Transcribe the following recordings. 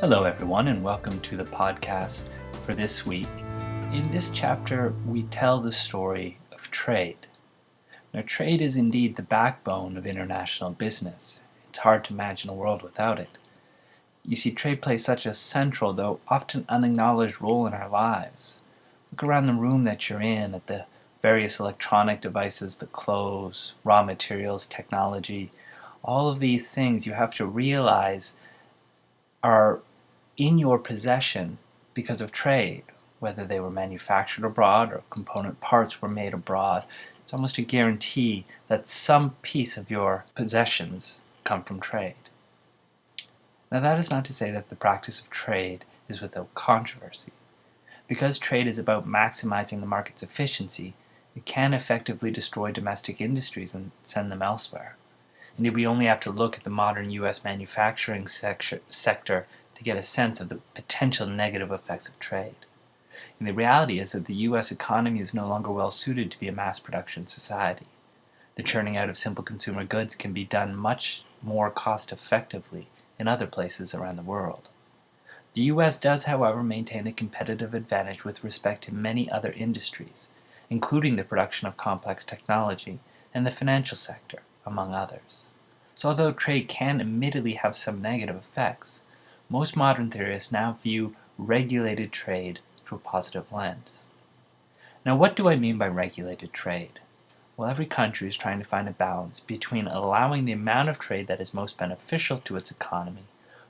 Hello everyone, and welcome to the podcast for this week. In this chapter, we tell the story of trade. Now, trade is indeed the backbone of international business. It's hard to imagine a world without it. You see, trade plays such a central, though often unacknowledged role in our lives. Look around the room that you're in at the various electronic devices, the clothes, raw materials, technology. All of these things you have to realize are in your possession because of trade, whether they were manufactured abroad or component parts were made abroad. It's almost a guarantee that some piece of your possessions come from trade. Now, that is not to say that the practice of trade is without controversy. Because trade is about maximizing the market's efficiency, it can effectively destroy domestic industries and send them elsewhere. Indeed, we only have to look at the modern U.S. manufacturing sector to get a sense of the potential negative effects of trade. And the reality is that the U.S. economy is no longer well suited to be a mass production society. The churning out of simple consumer goods can be done much more cost effectively in other places around the world. The U.S. does, however, maintain a competitive advantage with respect to many other industries, including the production of complex technology and the financial sector, among others. So although trade can admittedly have some negative effects, most modern theorists now view regulated trade through a positive lens. Now, what do I mean by regulated trade? Well, every country is trying to find a balance between allowing the amount of trade that is most beneficial to its economy,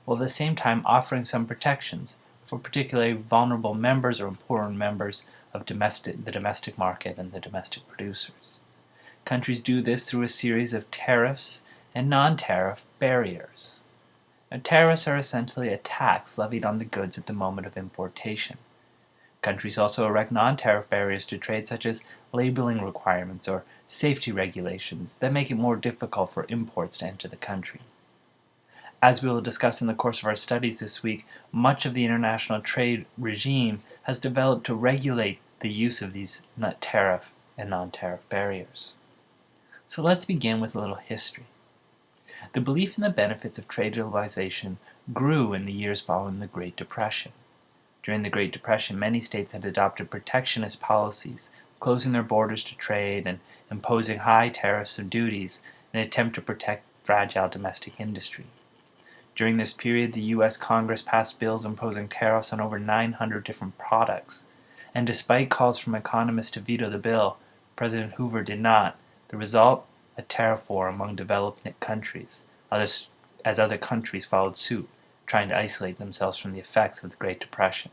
while at the same time offering some protections for particularly vulnerable members or important members of the domestic market and the domestic producers. Countries do this through a series of tariffs and non-tariff barriers. Now, tariffs are essentially a tax levied on the goods at the moment of importation. Countries also erect non-tariff barriers to trade, such as labeling requirements or safety regulations that make it more difficult for imports to enter the country. As we will discuss in the course of our studies this week, much of the international trade regime has developed to regulate the use of these tariff and non-tariff barriers. So let's begin with a little history. The belief in the benefits of trade liberalization grew in the years following the Great Depression. During the Great Depression, many states had adopted protectionist policies, closing their borders to trade and imposing high tariffs and duties in an attempt to protect fragile domestic industry. During this period, the U.S. Congress passed bills imposing tariffs on over 900 different products, and despite calls from economists to veto the bill, President Hoover did not. The result? A tariff war among developed countries, as other countries followed suit, trying to isolate themselves from the effects of the Great Depression.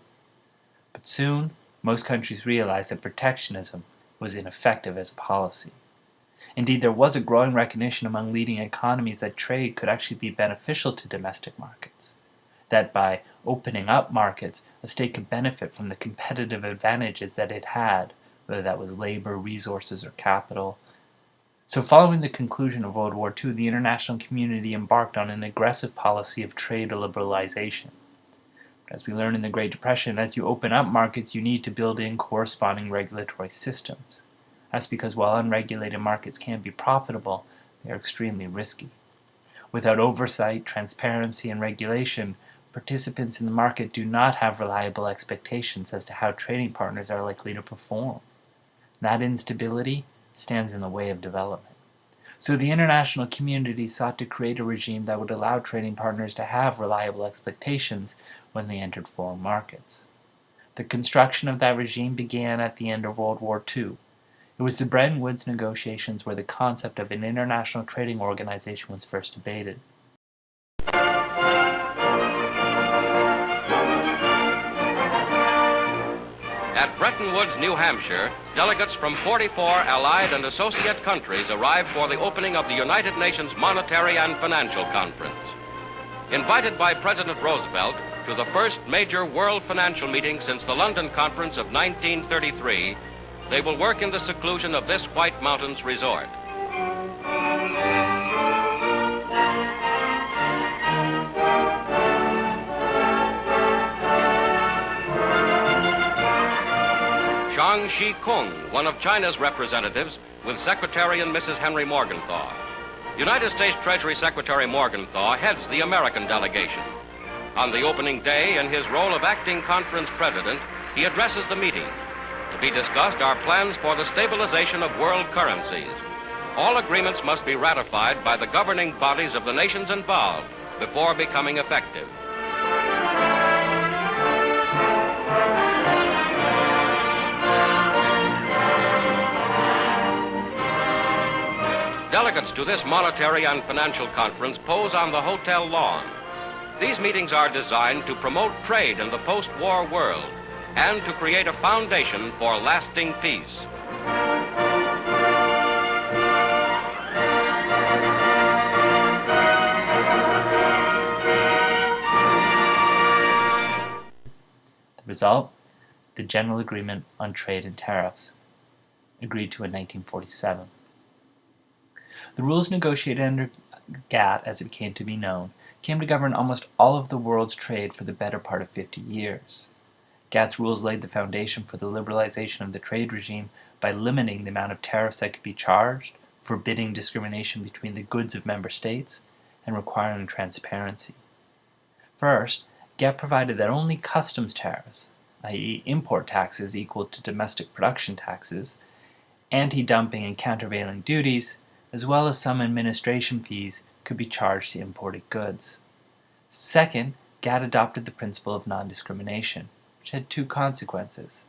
But soon, most countries realized that protectionism was ineffective as a policy. Indeed, there was a growing recognition among leading economies that trade could actually be beneficial to domestic markets, that by opening up markets, a state could benefit from the competitive advantages that it had, whether that was labor, resources, or capital. So following the conclusion of World War II, the international community embarked on an aggressive policy of trade liberalization. As we learned in the Great Depression, as you open up markets, you need to build in corresponding regulatory systems. That's because while unregulated markets can be profitable, they are extremely risky. Without oversight, transparency, and regulation, participants in the market do not have reliable expectations as to how trading partners are likely to perform. That instability stands in the way of development. So the international community sought to create a regime that would allow trading partners to have reliable expectations when they entered foreign markets. The construction of that regime began at the end of World War II. It was the Bretton Woods negotiations where the concept of an international trading organization was first debated. At Bretton Woods, New Hampshire, delegates from 44 allied and associate countries arrived for the opening of the United Nations Monetary and Financial Conference. Invited by President Roosevelt to the first major world financial meeting since the London Conference of 1933, they will work in the seclusion of this White Mountains resort. Zhang Shi-kung, one of China's representatives, with Secretary and Mrs. Henry Morgenthau. United States Treasury Secretary Morgenthau heads the American delegation. On the opening day, in his role of acting conference president, he addresses the meeting. To be discussed are plans for the stabilization of world currencies. All agreements must be ratified by the governing bodies of the nations involved before becoming effective. Delegates to this monetary and financial conference pose on the hotel lawn. These meetings are designed to promote trade in the post-war world and to create a foundation for lasting peace. The result? The General Agreement on Trade and Tariffs, agreed to in 1947. The rules negotiated under GATT, as it came to be known, came to govern almost all of the world's trade for the better part of 50 years. GATT's rules laid the foundation for the liberalization of the trade regime by limiting the amount of tariffs that could be charged, forbidding discrimination between the goods of member states, and requiring transparency. First, GATT provided that only customs tariffs, i.e. import taxes equal to domestic production taxes, anti-dumping and countervailing duties, as well as some administration fees, could be charged to imported goods. Second, GATT adopted the principle of non-discrimination, which had two consequences.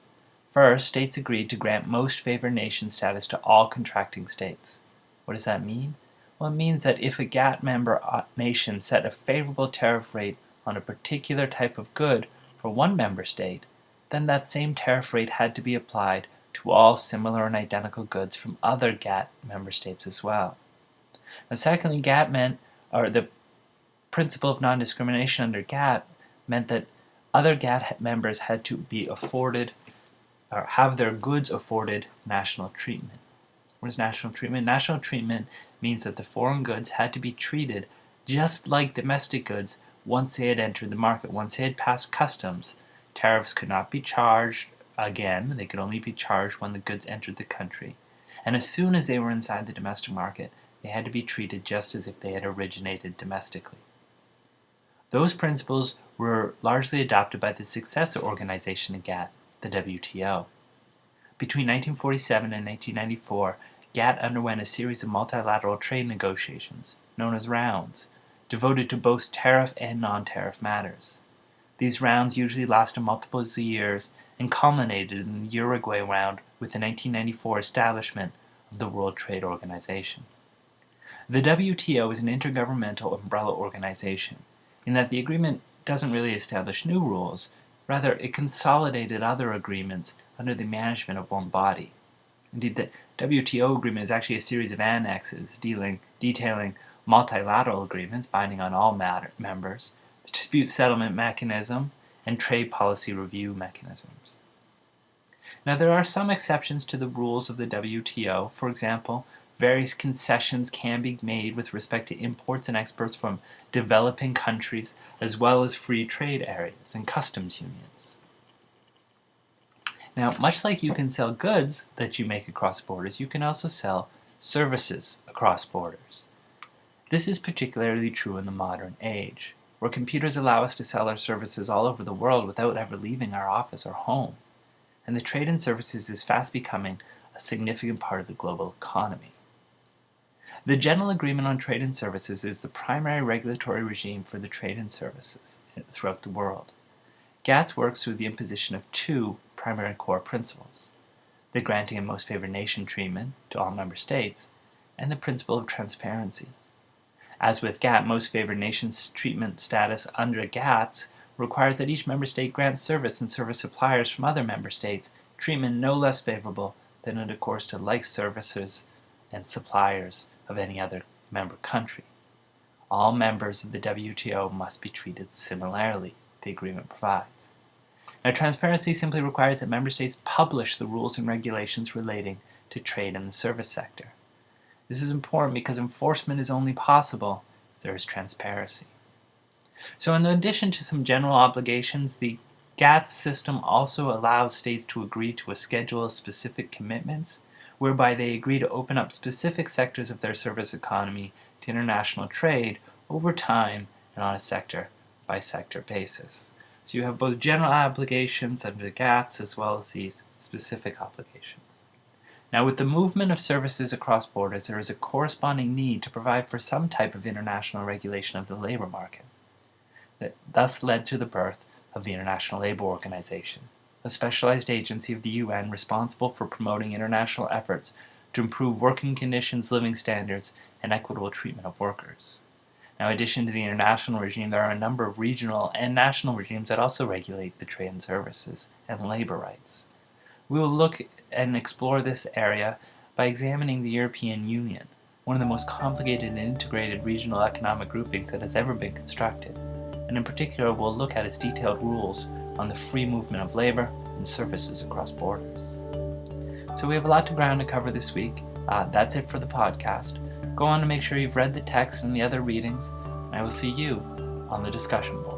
First, states agreed to grant most favored nation status to all contracting states. What does that mean? Well, it means that if a GATT member nation set a favorable tariff rate on a particular type of good for one member state, then that same tariff rate had to be applied to all similar and identical goods from other GATT member states as well. Now, secondly, the principle of non-discrimination under GATT meant that other GATT members had to be afforded or have their goods afforded national treatment. What is national treatment? National treatment means that the foreign goods had to be treated just like domestic goods once they had entered the market. Once they had passed customs, tariffs could not be charged again. They could only be charged when the goods entered the country. And as soon as they were inside the domestic market, they had to be treated just as if they had originated domestically. Those principles were largely adopted by the successor organization of GATT, the WTO. Between 1947 and 1994, GATT underwent a series of multilateral trade negotiations, known as rounds, devoted to both tariff and non-tariff matters. These rounds usually lasted multiple years and culminated in the Uruguay round with the 1994 establishment of the World Trade Organization. The WTO is an intergovernmental umbrella organization, in that the agreement doesn't really establish new rules, rather it consolidated other agreements under the management of one body. Indeed, the WTO agreement is actually a series of annexes detailing multilateral agreements binding on all members, the dispute settlement mechanism, and trade policy review mechanisms. Now, there are some exceptions to the rules of the WTO. For example, various concessions can be made with respect to imports and exports from developing countries, as well as free trade areas and customs unions. Now, much like you can sell goods that you make across borders, you can also sell services across borders. This is particularly true in the modern age, where computers allow us to sell our services all over the world without ever leaving our office or home, and the trade in services is fast becoming a significant part of the global economy. The General Agreement on Trade and Services is the primary regulatory regime for the trade and services throughout the world. GATT works through the imposition of two primary core principles: the granting of most favored nation treatment to all member states, and the principle of transparency. As with GATT, most favored nations treatment status under GATT requires that each member state grants service and service suppliers from other member states treatment no less favorable than it accords to like services and suppliers of any other member country. All members of the WTO must be treated similarly, the agreement provides. Now, transparency simply requires that member states publish the rules and regulations relating to trade in the service sector. This is important because enforcement is only possible if there is transparency. So in addition to some general obligations, the GATT system also allows states to agree to a schedule of specific commitments, whereby they agree to open up specific sectors of their service economy to international trade over time and on a sector by sector basis. So you have both general obligations under the GATTs as well as these specific obligations. Now, with the movement of services across borders, there is a corresponding need to provide for some type of international regulation of the labor market. That thus led to the birth of the International Labour Organization, a specialized agency of the UN responsible for promoting international efforts to improve working conditions, living standards, and equitable treatment of workers. Now, in addition to the international regime, there are a number of regional and national regimes that also regulate the trade and services and labor rights. We will look and explore this area by examining the European Union, one of the most complicated and integrated regional economic groupings that has ever been constructed. And in particular, we'll look at its detailed rules on the free movement of labor and services across borders. So we have a lot of ground to cover this week. That's it for the podcast. Go on to make sure you've read the text and the other readings, and I will see you on the discussion board.